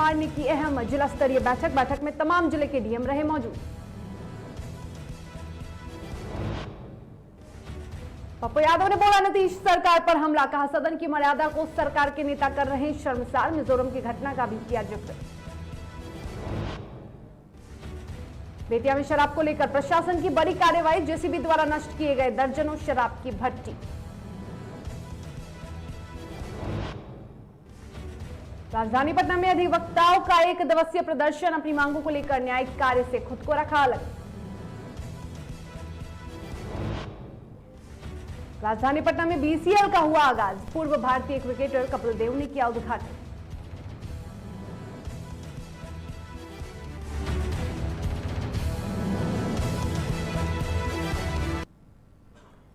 कुमार ने की अहम जिला स्तरीय बैठक में तमाम जिले के डीएम रहे मौजूद। पप्पू यादव ने बोला नीतीश सरकार पर हमला, कहा सदन की मर्यादा को सरकार के नेता कर रहे हैं शर्मसार। मिजोरम की घटना का भी किया जिक्र। बेतिया में शराब को लेकर प्रशासन की बड़ी कार्रवाई, जेसीबी द्वारा नष्ट किए गए दर्जनों शराब की भट्टी। राजधानी पटना में अधिवक्ताओं का 1 दिवसीय प्रदर्शन, अपनी मांगों को लेकर न्यायिक कार्य से खुद को रखा अलग। राजधानी पटना में बीसीएल का हुआ आगाज, पूर्व भारतीय क्रिकेटर कपिल देव ने किया उद्घाटन।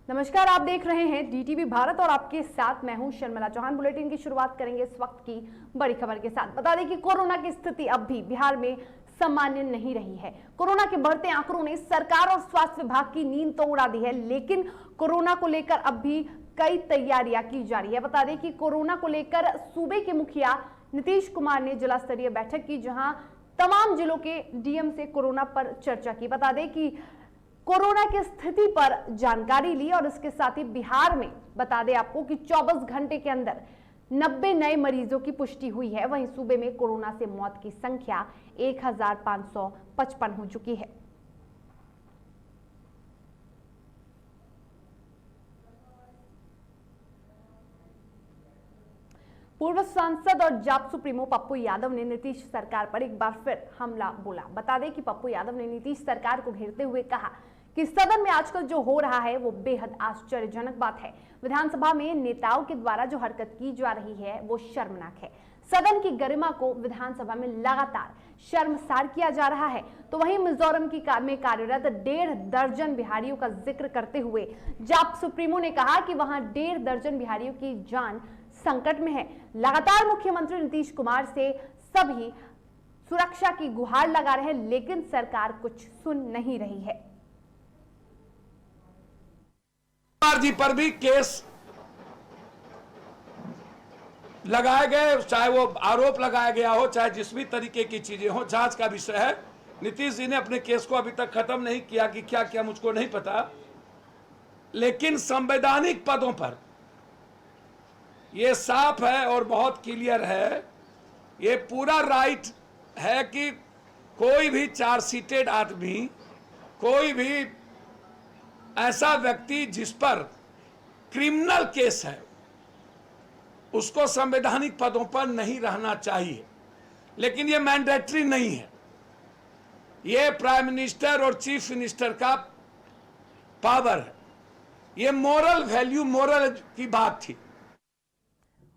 नमस्कार, आप देख रहे हैं डीटीवी भारत और आपके साथ मैं हूं शर्मिला चौहान। बुलेटिन की शुरुआत करेंगे इस वक्त की बड़ी खबर के साथ। बता दें कि कोरोना की स्थिति अब भी बिहार में सामान्य नहीं रही है। कोरोना के बढ़ते आंकड़ों ने सरकार और स्वास्थ्य विभाग की नींद तो उड़ा दी है, लेकिन कोरोना को लेकर अब भी कई तैयारियां की जा रही है। बता दें कि कोरोना को लेकर सूबे के मुखिया नीतीश कुमार ने जिला स्तरीय बैठक की, जहां तमाम जिलों के डीएम से कोरोना पर चर्चा की। बता दें कि कोरोना की स्थिति पर जानकारी ली और इसके साथ ही बिहार में बता दें आपको कि 24 घंटे के अंदर 90 नए मरीजों की पुष्टि हुई है। वहीं सूबे में कोरोना से मौत की संख्या 1555 हो चुकी है। पूर्व सांसद और जाप सुप्रीमो पप्पू यादव ने नीतीश सरकार पर एक बार फिर हमला बोला। बता दें कि पप्पू यादव ने नीतीश सरकार को घेरते हुए कहा कि सदन में आजकल जो हो रहा है वो बेहद आश्चर्यजनक बात है। विधानसभा में नेताओं के द्वारा जो हरकत की जा रही है वो शर्मनाक है। सदन की गरिमा को विधानसभा में लगातार शर्मसार किया जा रहा है। तो वहीं मिजोरम में कार्यरत 1.5 दर्जन बिहारियों का जिक्र करते हुए जाप सुप्रीमो ने कहा कि वहां 1.5 दर्जन बिहारियों की जान संकट में है। लगातार मुख्यमंत्री नीतीश कुमार से सभी सुरक्षा की गुहार लगा रहे हैं, लेकिन सरकार कुछ सुन नहीं रही है। कुमार जी पर भी केस लगाए गए, चाहे वो आरोप लगाया गया हो, चाहे जिस भी तरीके की चीजें हो, जांच का विषय है। नीतीश जी ने अपने केस को अभी तक खत्म नहीं किया कि क्या क्या मुझको नहीं पता, लेकिन संवैधानिक पदों पर ये साफ है और बहुत क्लियर है, ये पूरा राइट है कि कोई भी चार्जशीटेड आदमी, कोई भी ऐसा व्यक्ति जिस पर क्रिमिनल केस है, उसको संवैधानिक पदों पर नहीं रहना चाहिए। लेकिन ये मैंडेटरी नहीं है, ये प्राइम मिनिस्टर और चीफ मिनिस्टर का पावर है। ये मोरल वैल्यू, मोरल की बात थी।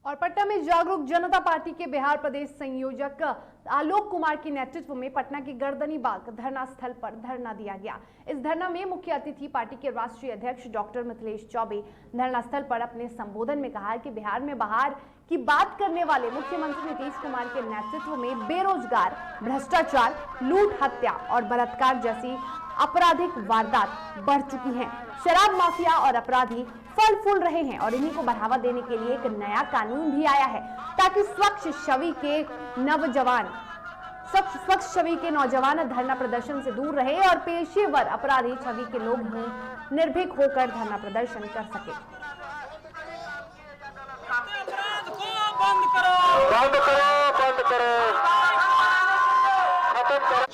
और पटना में जागरूक जनता पार्टी के बिहार प्रदेश संयोजक आलोक कुमार के नेतृत्व में पटना के गर्दनी बाग धरना स्थल पर धरना दिया गया। इस धरना में मुख्य अतिथि पार्टी के राष्ट्रीय अध्यक्ष डॉक्टर मिथिलेश चौबे धरना स्थल पर अपने संबोधन में कहा कि बिहार में बाहर की बात करने वाले मुख्यमंत्री नीतीश कुमार के नेतृत्व में बेरोजगार, भ्रष्टाचार, लूट, हत्या और बलात्कार जैसी आपराधिक वारदात बढ़ चुकी हैं। शराब माफिया और अपराधी फल फूल रहे हैं और इन्हीं को बढ़ावा देने के लिए एक नया कानून भी आया है, ताकि स्वच्छ छवि के नौजवान धरना प्रदर्शन से दूर रहे और पेशेवर अपराधी छवि के लोग भी निर्भीक होकर धरना प्रदर्शन कर सके।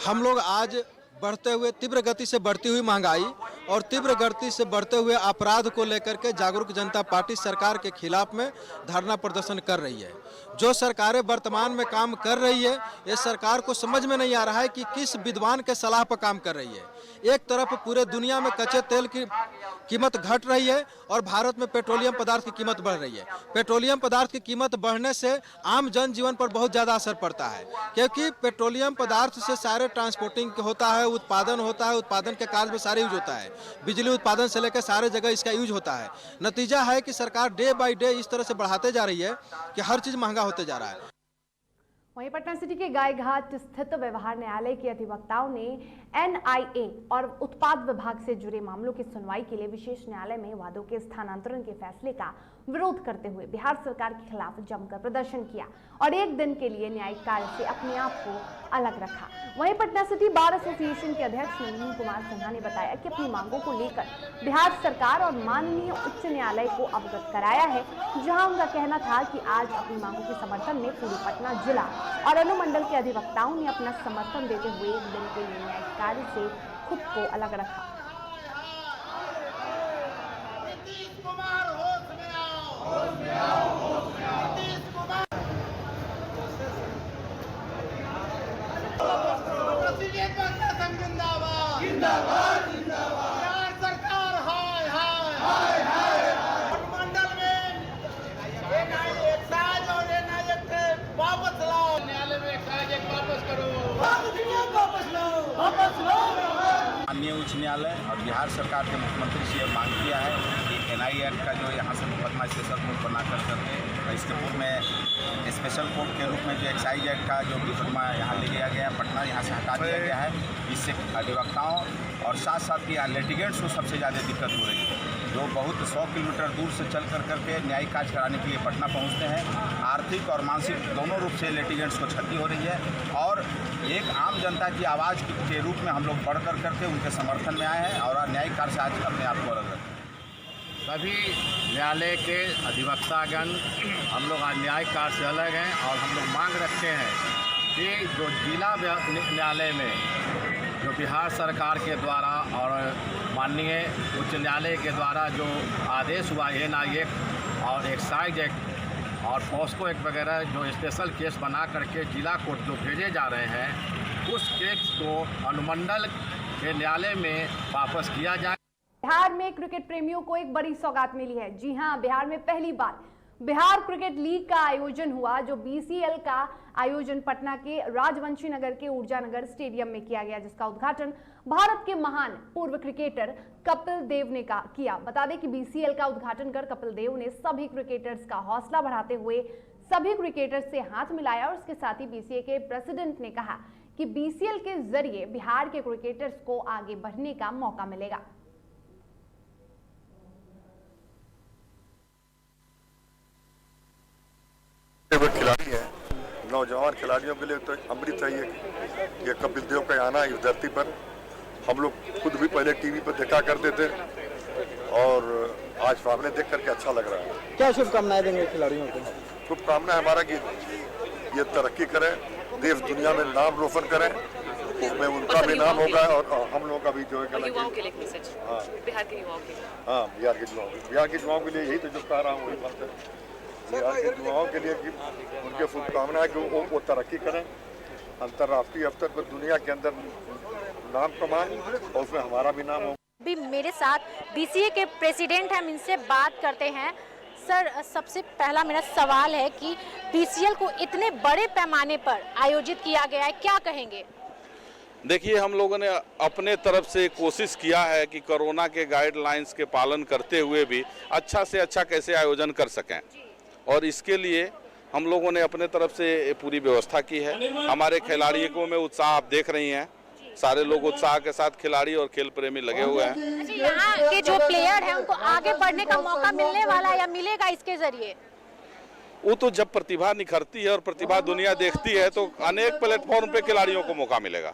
हम लोग आज बढ़ते हुए तीव्र गति से बढ़ती हुई महंगाई और तीव्र गति से बढ़ते हुए अपराध को लेकर के जागरूक जनता पार्टी सरकार के खिलाफ में धरना प्रदर्शन कर रही है। जो सरकारें वर्तमान में काम कर रही है, ये सरकार को समझ में नहीं आ रहा है कि किस विद्वान के सलाह पर काम कर रही है। एक तरफ पूरे दुनिया में कच्चे तेल की कीमत घट रही है और भारत में पेट्रोलियम पदार्थ की कीमत बढ़ रही है। पेट्रोलियम पदार्थ की कीमत बढ़ने से आम जनजीवन पर बहुत ज़्यादा असर पड़ता है, क्योंकि पेट्रोलियम पदार्थ से सारे ट्रांसपोर्टिंग होता है, उत्पादन होता है, उत्पादन के काज में सारे यूज होता है, बिजली उत्पादन से लेकर सारे जगह इसका यूज होता है। नतीजा है कि सरकार डे बाई डे इस तरह से बढ़ाते जा रही है कि हर चीज़ महंगा होते जा रहा है। वहीं पटना सिटी के गायघाट स्थित व्यवहार न्यायालय के अधिवक्ताओं ने एनआईए और उत्पाद विभाग से जुड़े मामलों की सुनवाई के लिए विशेष न्यायालय में वादों के स्थानांतरण के फैसले का विरोध करते हुए बिहार सरकार के खिलाफ जमकर प्रदर्शन किया और एक दिन के लिए न्यायिक कार्य से अपने आप को अलग रखा। वहीं पटना सिटी बार एसोसिएशन के अध्यक्ष नंदन कुमार सिन्हा ने बताया कि अपनी मांगों को लेकर बिहार सरकार और माननीय उच्च न्यायालय को अवगत कराया है, जहां उनका कहना था कि आज अपनी मांगों के समर्थन में पूरे पटना जिला और अनुमंडल के अधिवक्ताओं ने अपना समर्थन देते हुए एक दिन के लिए न्यायिक कार्य से खुद को अलग रखा। जिंदाबाद जिंदाबाद सरकार हाय हाय हाय हाय मंडल में एक्साइज और वापस लाओ, न्यायालय में एक्साइज वापस करो, वापस लो। माननीय उच्च न्यायालय और बिहार सरकार के मुख्यमंत्री से यह मांग किया है कि NI एक्ट का जो यहाँ से मुकदमा स्पेशल कोर्ट बना करके इसके पूर्व में स्पेशल कोर्ट के रूप में जो एक्साइज एक्ट का जो मुकदमा यहाँ ले गया गया पटना यहाँ से हटा दिया गया है। इससे अधिवक्ताओं और साथ साथ यहाँ लिटिगेंट्स को सबसे ज़्यादा दिक्कत हो रही है, जो बहुत 100 किलोमीटर दूर से चल करके न्यायिक कार्य कराने के लिए पटना पहुँचते हैं। आर्थिक और मानसिक दोनों रूप से लिटिगेंट्स को क्षति हो रही है और एक आम जनता की आवाज़ के रूप में हम लोग बढ़ करके उनके समर्थन में आए हैं और न्यायिक कार्य से आज अपने आप को अलग रखें। सभी न्यायालय के अधिवक्तागण हम लोग आज न्यायिक कार्य से अलग हैं और हम लोग मांग रखते हैं कि जो जिला न्यायालय में जो बिहार सरकार के द्वारा और माननीय उच्च न्यायालय के द्वारा जो आदेश हुआ NI एक्ट और एक्साइज एक्ट और पॉस्को एक्ट वगैरह जो स्पेशल केस बना करके जिला कोर्ट जो भेजे जा रहे हैं, उस केस को अनुमंडल के न्यायालय में वापस किया जाए। बिहार में क्रिकेट प्रेमियों को एक बड़ी सौगात मिली है। जी हां, बिहार में पहली बार बिहार क्रिकेट लीग का आयोजन हुआ, जो BCL का आयोजन पटना के राजवंशी नगर के ऊर्जा नगर स्टेडियम में किया गया, जिसका उद्घाटन भारत के महान पूर्व क्रिकेटर कपिल देव ने किया। बता दें कि BCL का उद्घाटन कर कपिल देव ने सभी क्रिकेटर्स का हौसला बढ़ाते हुए सभी क्रिकेटर्स से हाथ मिलाया और उसके साथ ही BCA के प्रेसिडेंट ने कहा कि BCL के जरिए बिहार के क्रिकेटर्स को आगे बढ़ने का मौका मिलेगा। खिलाड़ी है, नौजवान खिलाड़ियों के लिए तो अमृत है ये कपिल देव का आना इस धरती पर। हम लोग खुद भी पहले टीवी पर देखा करते थे और आज सामने देख करके अच्छा लग रहा है। क्या शुभकामनाएं देंगे खिलाड़ियों को? शुभकामना हमारा कि ये तरक्की करें, देश दुनिया में नाम रोशन करें, उसमें उनका भी नाम होगा और हम लोगों का भी जो है युवाओं के लिए मैसेज, बिहार के युवाओं के लिए। हाँ, बिहार के युवाओं के लिए यही तो जो कह रहा हूँ वही बात है। बिहार के युवाओं के लिए उनके शुभकामना है कि वो तरक्की करें, अंतर्राष्ट्रीय स्तर पर दुनिया के अंदर नाम कमाएं और उसमें हमारा भी नाम हो। भी मेरे साथ BCA के प्रेसिडेंट हैं, हम इनसे बात करते हैं। सर, सबसे पहला मेरा सवाल है कि BCL को इतने बड़े पैमाने पर आयोजित किया गया है, क्या कहेंगे? देखिए, हम लोगों ने अपने तरफ से कोशिश किया है कि कोरोना के गाइडलाइंस के पालन करते हुए भी अच्छा से अच्छा कैसे आयोजन कर सकें, और इसके लिए हम लोगों ने अपने तरफ से पूरी व्यवस्था की है। हमारे खिलाड़ियों में उत्साह आप देख रही हैं, सारे लोग उत्साह के साथ खिलाड़ी और खेल प्रेमी लगे हुए हैं। अच्छा, यहाँ के जो प्लेयर हैं उनको आगे बढ़ने का मौका मिलने वाला या मिलेगा इसके जरिए? वो तो जब प्रतिभा निखरती है और प्रतिभा दुनिया देखती है तो अनेक प्लेटफॉर्म पे खिलाड़ियों को मौका मिलेगा।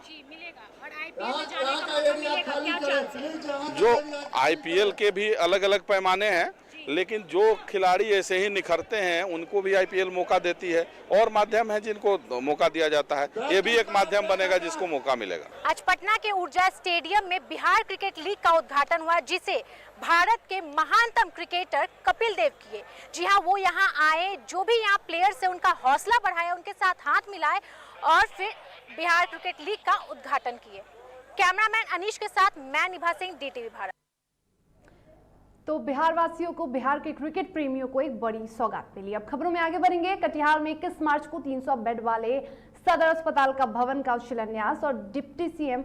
जो IPL के भी अलग अलग पैमाने हैं, लेकिन जो खिलाड़ी ऐसे ही निखरते हैं उनको भी IPL मौका देती है, और माध्यम है जिनको मौका दिया जाता है, ये भी एक माध्यम बनेगा जिसको मौका मिलेगा। आज पटना के ऊर्जा स्टेडियम में बिहार क्रिकेट लीग का उद्घाटन हुआ, जिसे भारत के महानतम क्रिकेटर कपिल देव किए। जी हाँ, वो यहाँ आए, जो भी यहाँ प्लेयर्स है उनका हौसला बढ़ाया, उनके साथ हाथ मिलाए और फिर बिहार क्रिकेट लीग का उद्घाटन किए। कैमरामैन अनीश के साथ मैं निभा सिंह, DTV भारत। तो बिहार वासियों को, बिहार के क्रिकेट प्रेमियों को एक बड़ी सौगात मिली। अब खबरों में आगे बढ़ेंगे। कटिहार में 21 मार्च को 300 बेड वाले सदर अस्पताल का भवन का शिलान्यास और डिप्टी सीएम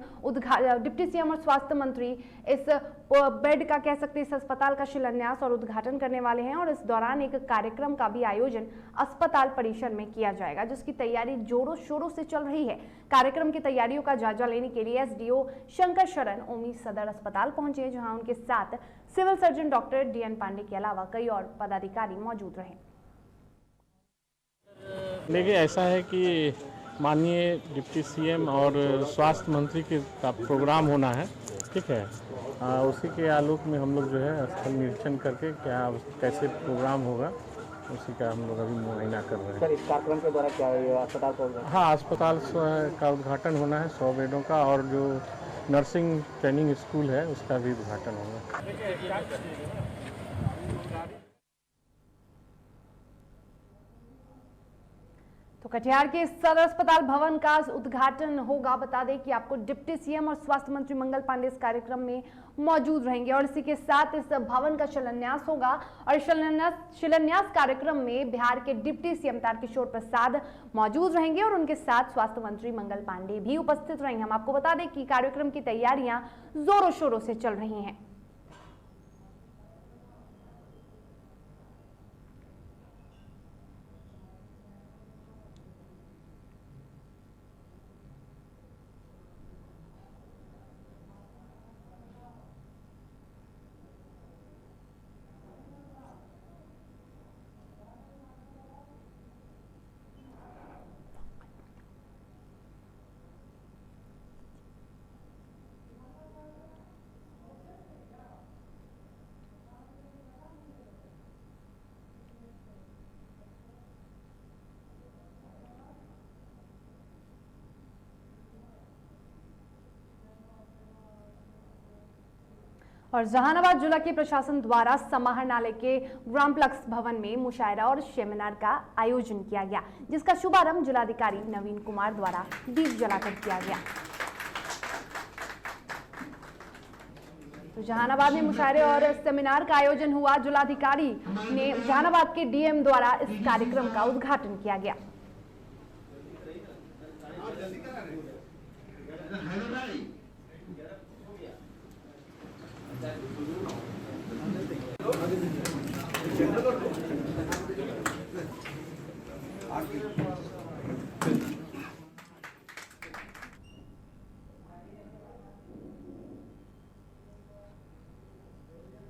और स्वास्थ्य मंत्री इस बेड का कह सकते हैं इस अस्पताल का शिलान्यास और उद्घाटन करने वाले हैं। और इस दौरान एक कार्यक्रम का भी आयोजन अस्पताल परिसर में किया जाएगा, जिसकी तैयारी जोरों शोरों से चल रही है। कार्यक्रम की तैयारियों का जायजा लेने के लिए एसडीओ शंकर शरण ओमी सदर अस्पताल पहुंचे, जहां उनके साथ civil surgeon doctor DN Pandey के अलावा कई और पदाधिकारी मौजूद रहे। देखिए, ऐसा है कि माननीय डिप्टी सीएम और स्वास्थ्य मंत्री का प्रोग्राम होना है, ठीक है। उसी के आलोक में हम लोग जो है स्थल निरीक्षण करके कैसे प्रोग्राम होगा उसी का हम लोग अभी मुआयना कर रहे हैं। सर, इस कार्यक्रम के द्वारा क्या अस्पताल का हाँ, अस्पताल का उद्घाटन होना है 100 बेडों का, और जो नर्सिंग ट्रेनिंग स्कूल है उसका भी उद्घाटन होगा। तो कटिहार के सदर अस्पताल भवन का उद्घाटन होगा। बता दें कि आपको डिप्टी सीएम और स्वास्थ्य मंत्री मंगल पांडे इस कार्यक्रम में मौजूद रहेंगे और इसी के साथ इस भवन का शिलान्यास होगा। और शिलान्यास कार्यक्रम में बिहार के डिप्टी सीएम तारकिशोर प्रसाद मौजूद रहेंगे और उनके साथ स्वास्थ्य मंत्री मंगल पांडे भी उपस्थित रहेंगे। हम आपको बता दें कि कार्यक्रम की तैयारियां जोरों शोरों से चल रही हैं। और जहानाबाद जिला के प्रशासन द्वारा समाहरणालय के ग्रामप्लेक्स भवन में मुशायरा और सेमिनार का आयोजन किया गया, जिसका शुभारंभ जिलाधिकारी नवीन कुमार द्वारा दीप जलाकर किया गया। तो जहानाबाद में मुशायरे और सेमिनार का आयोजन हुआ। जिलाधिकारी ने जहानाबाद के डीएम द्वारा इस कार्यक्रम का उद्घाटन किया गया।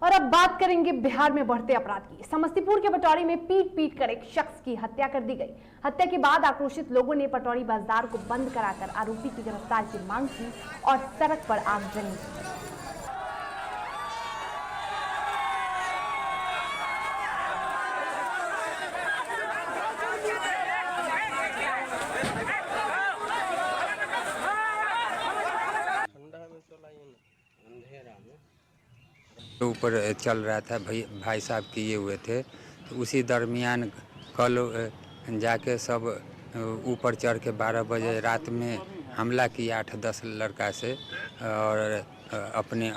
और अब बात करेंगे बिहार में बढ़ते अपराध की। समस्तीपुर के पटौड़ी में पीट कर एक शख्स की हत्या कर दी गई। हत्या के बाद आक्रोशित लोगों ने पटौड़ी बाजार को बंद कराकर आरोपी की गिरफ्तार की मांग की और सड़क पर आगजनी की। ऊपर चल रहा था, भाई साहब किए हुए थे। तो उसी दरमियान कल जाके सब ऊपर चढ़ के 12 बजे रात में हमला किया 8-10 लड़का से और अपने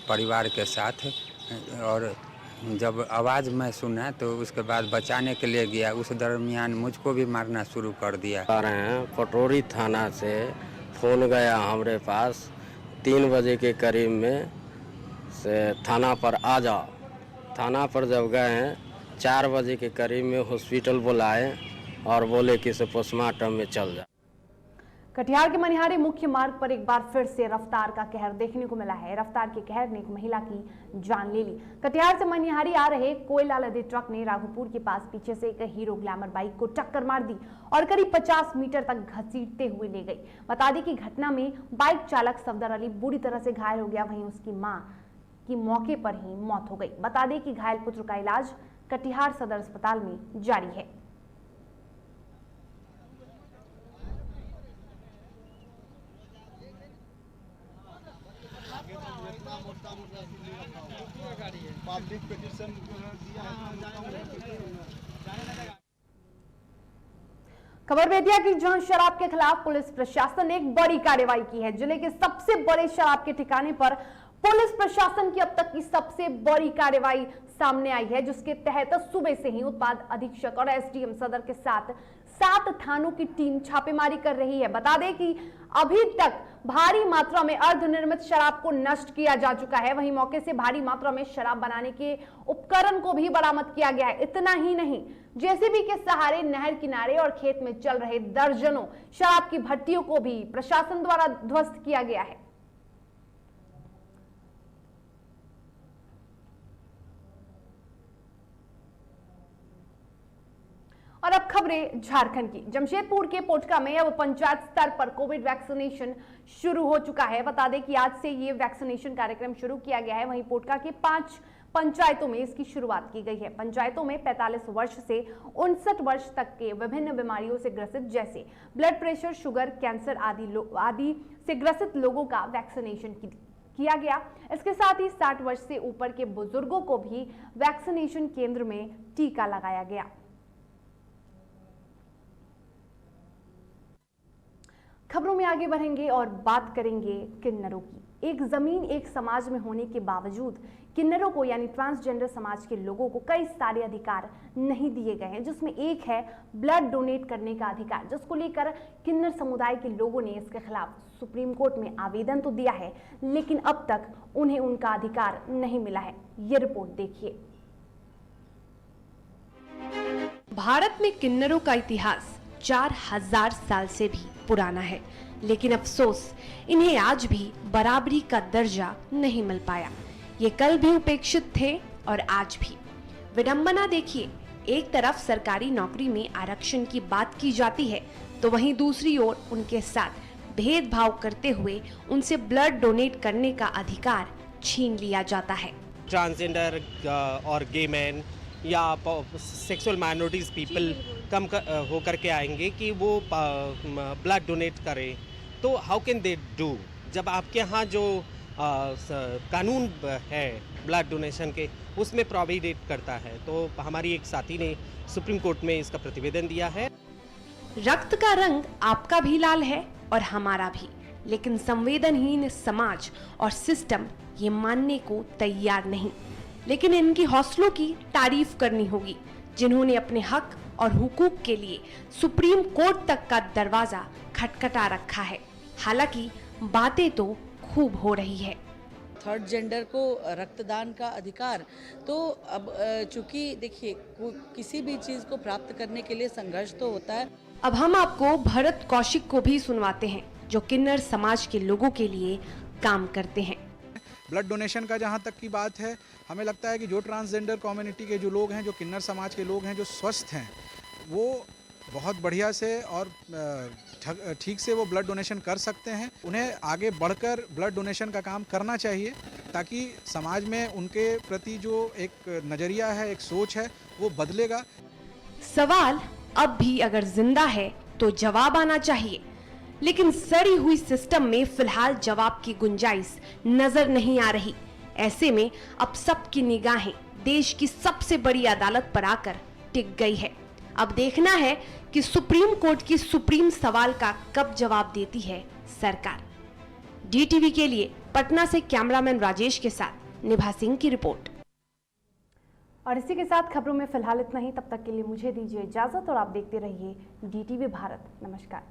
परिवार के साथ। और जब आवाज़ मैं सुना तो उसके बाद बचाने के लिए गया, उस दरमियान मुझको भी मारना शुरू कर दिया। आ रहे हैं पटौड़ी थाना से फ़ोन गया हमारे पास 3 बजे के करीब में से थाना पर आ जाओ। थाना पर जब गए हैं 4 बजे के करीब में हॉस्पिटल बुलाए और बोले कि इसे पोस्टमार्टम में चल जाए। कटिहार के मनिहारी मुख्य मार्ग पर एक बार फिर से रफ्तार का कहर देखने को मिला है। रफ्तार के कहर ने एक महिला की जान ले ली। कटिहार से मनिहारी आ रहे कोयला लदे ट्रक ने राघोपुर के पास पीछे से एक हीरो ग्लैमर बाइक को टक्कर मार दी और करीब 50 मीटर तक घसीटते हुए ले गई। बता दें कि घटना में बाइक चालक सफदर अली बुरी तरह से घायल हो गया, वहीं उसकी मां की मौके पर ही मौत हो गई। बता दें कि घायल पुत्र का इलाज कटिहार सदर अस्पताल में जारी है। खबर बेतिया की जहां शराब के खिलाफ पुलिस प्रशासन ने एक बड़ी कार्रवाई की है। जिले के सबसे बड़े शराब के ठिकाने पर पुलिस प्रशासन की अब तक की सबसे बड़ी कार्रवाई सामने आई है, जिसके तहत सुबह से ही उत्पाद अधीक्षक और एसडीएम सदर के साथ 7 थानों की टीम छापेमारी कर रही है। बता दें कि अभी तक भारी मात्रा में अर्धनिर्मित शराब को नष्ट किया जा चुका है। वहीं मौके से भारी मात्रा में शराब बनाने के उपकरण को भी बरामद किया गया है। इतना ही नहीं, जेसीबी के सहारे नहर किनारे और खेत में चल रहे दर्जनों शराब की भट्टियों को भी प्रशासन द्वारा ध्वस्त किया गया है। और अब खबरें झारखंड की। जमशेदपुर के पोटका में अब पंचायत स्तर पर कोविड वैक्सीनेशन शुरू हो चुका है। बता दें कि आज से ये वैक्सीनेशन कार्यक्रम शुरू किया गया है। वहीं पोटका के 5 पंचायतों में इसकी शुरुआत की गई है। पंचायतों में 45 वर्ष से 59 वर्ष तक के विभिन्न बीमारियों से ग्रसित जैसे ब्लड प्रेशर, शुगर, कैंसर आदि से ग्रसित लोगों का वैक्सीनेशन किया गया। इसके साथ ही 60 वर्ष से ऊपर के बुजुर्गों को भी वैक्सीनेशन केंद्र में टीका लगाया गया। खबरों में आगे बढ़ेंगे और बात करेंगे किन्नरों की। एक जमीन एक समाज में होने के बावजूद किन्नरों को यानी ट्रांसजेंडर समाज के लोगों को कई सारे अधिकार नहीं दिए गए हैं, जिसमें एक है ब्लड डोनेट करने का अधिकार, जिसको लेकर किन्नर समुदाय के लोगों ने इसके खिलाफ सुप्रीम कोर्ट में आवेदन तो दिया है, लेकिन अब तक उन्हें उनका अधिकार नहीं मिला है। ये रिपोर्ट देखिए। भारत में किन्नरों का इतिहास 4000 साल से भी पुराना है, लेकिन अफसोस इन्हें आज भी बराबरी का दर्जा नहीं मिल पाया। ये कल भी उपेक्षित थे और आज भी। विडंबना देखिए, एक तरफ सरकारी नौकरी में आरक्षण की बात की जाती है, तो वहीं दूसरी ओर उनके साथ भेदभाव करते हुए उनसे ब्लड डोनेट करने का अधिकार छीन लिया जाता है। ट्रांसजेंडर और गे मैन या सेक्सुअल माइनॉरिटीज़ पीपल कम होकर के आएंगे कि वो ब्लड डोनेट करें, तो हाउ कैन दे डू? जब आपके यहाँ जो कानून है ब्लड डोनेशन के, उसमें प्रोविडेट करता है। तो हमारी एक साथी ने सुप्रीम कोर्ट में इसका प्रतिवेदन दिया है। रक्त का रंग आपका भी लाल है और हमारा भी, लेकिन संवेदनहीन समाज और सिस्टम ये मानने को तैयार नहीं। लेकिन इनकी हौसलों की तारीफ करनी होगी, जिन्होंने अपने हक और हुकूक के लिए सुप्रीम कोर्ट तक का दरवाजा खटखटा रखा है। हालांकि बातें तो खूब हो रही है। थर्ड जेंडर को रक्तदान का अधिकार, तो अब चूंकि देखिए किसी भी चीज को प्राप्त करने के लिए संघर्ष तो होता है। अब हम आपको भरत कौशिक को भी सुनवाते हैं, जो किन्नर समाज के लोगों के लिए काम करते हैं। ब्लड डोनेशन का जहाँ तक की बात है, हमें लगता है कि जो ट्रांसजेंडर कम्युनिटी के जो लोग हैं, जो किन्नर समाज के लोग हैं, जो स्वस्थ हैं, वो बहुत बढ़िया से और ठीक से वो ब्लड डोनेशन कर सकते हैं। उन्हें आगे बढ़कर ब्लड डोनेशन का काम करना चाहिए, ताकि समाज में उनके प्रति जो एक नज़रिया है, एक सोच है, वो बदलेगा। सवाल अब भी अगर जिंदा है तो जवाब आना चाहिए, लेकिन सड़ी हुई सिस्टम में फिलहाल जवाब की गुंजाइश नजर नहीं आ रही। ऐसे में अब सबकी निगाहें देश की सबसे बड़ी अदालत पर आकर टिक गई है। अब देखना है कि सुप्रीम कोर्ट की सुप्रीम सवाल का कब जवाब देती है सरकार। DTV के लिए पटना से कैमरामैन राजेश के साथ निभा सिंह की रिपोर्ट। और इसी के साथ खबरों में फिलहाल इतना ही। तब तक के लिए मुझे दीजिए इजाजत और आप देखते रहिए DTV भारत। नमस्कार।